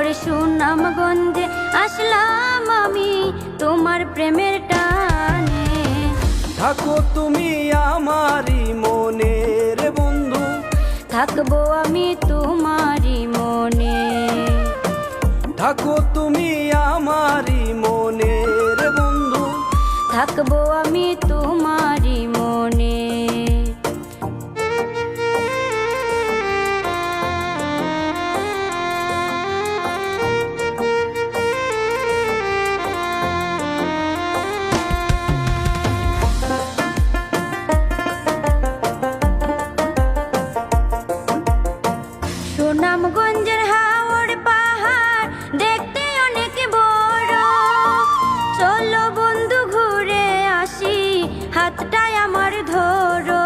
ওরে সুনামগঞ্জে আসলাম আমি তোমার প্রেমের টানে। থাকো তুমি আমারই মনের বন্ধু, থাকবো আমি তোমারই মনে। থাকো তুমি আমারই মনের বন্ধু, থাকবো আমি তোমারই মনে। সুনামগঞ্জের হাওড় পাহাড় দেখতে অনেক বড়, চলো বন্ধু ঘুরে আসি, হাতটায় আমার ধরো।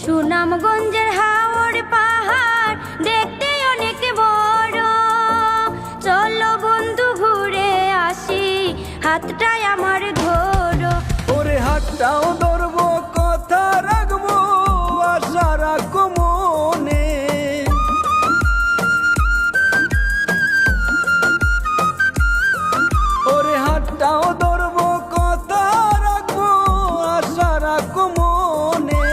সুনামগঞ্জের হাওড় পাহাড় দেখতে অনেক বড়, চলো বন্ধু ঘুরে আসি, হাতটায় আমার ধরো। ওরে হাতটাও ধরবো, কথা রাখবো, আশা রাখো মনে। ওরে হাতটাও ধরবো, কথা রাখবো, আশা রাখো মনে।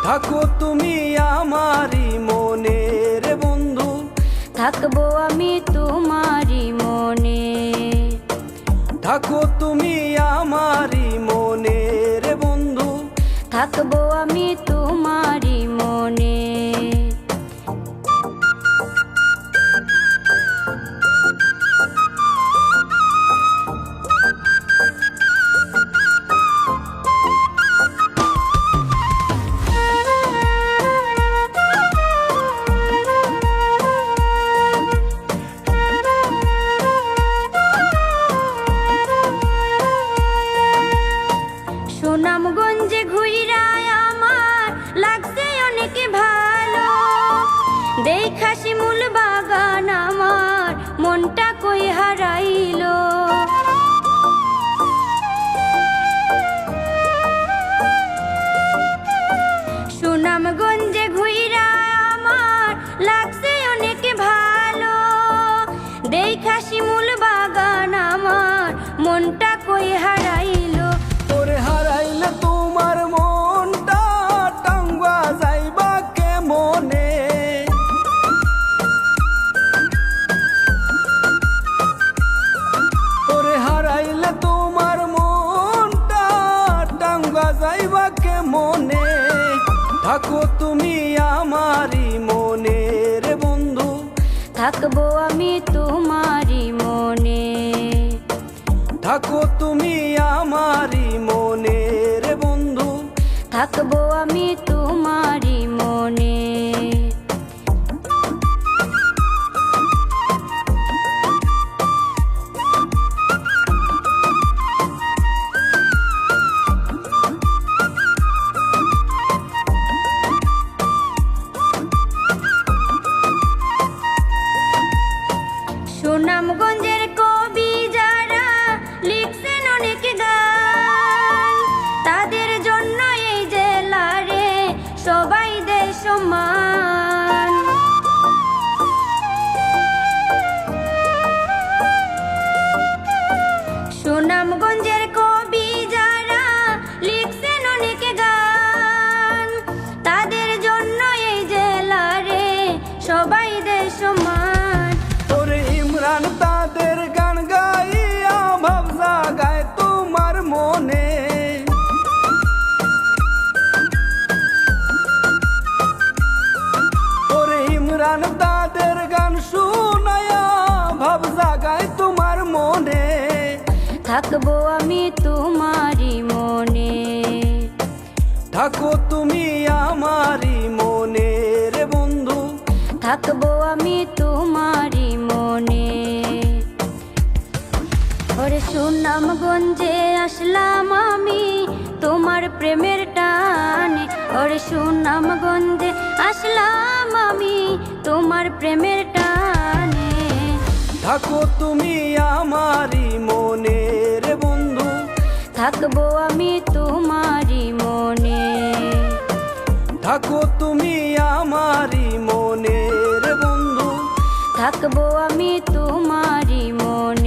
থাকো তুমি আমারই মনের বন্ধু, থাকবো আমি তোমারই মনে। থাকো তুমি আমারই মনের বন্ধু, থাকবো আমি তোমারই মনে। সুনামগঞ্জে ঘুইরা আমার লাগছে অনেক ভালো, দেখা শিমুল বাগান আমার মনটা কই হারাইলো। সুনামগঞ্জে ঘুইরা আমার লাগছে অনেক ভালো, দেখা শিমুল বাগান আমার মনটা কই হারাইলো। ওরে হারাইলে তোমার মনটা টাঙ্গা যাইবা কেমনে। ওরে হারাইলে তোমার মনটা টাঙ্গা যাইবা কেমনে। থাকো তুমি আমারই মনের বন্ধু, থাকবো আমি তোমারই মনে। থাকো তুমি আমারই মনের বন্ধু, থাকবো আমি তোমারই মনে। সুনামগঞ্জের কবি যারা লিখছেন অনেক গান, তাদের জন্য এই জেলারে সবাই দেয় সম্মান। সুনামগঞ্জের কবি যারা লিখছেন অনেক গান, তাদের জন্য এই জেলারে সবাই দেয় সম্মান। ওরে ইমরান তাদের গান গাইয়া ভাব জাগায় তোমার মনে। ওরে ইমরান তাদের গান শুনায়া ভাব জাগায় তোমার মনে। থাকবো আমি তোমারই মনে। থাকো তুমি আমারই মনের বন্ধু, থাকবো আমি তোমারই মনে। ওরে সুনামগঞ্জে আসলাম আমি তোমার প্রেমের টানে। ওরে সুনামগঞ্জে আসলাম আমি তোমার প্রেমের টানে। থাকো তুমি আমারই মনের বন্ধু, থাকবো আমি তোমারই মনে। থাকো তুমি আমারই মনের বন্ধু। থাকবো আমি তোমারই মনে।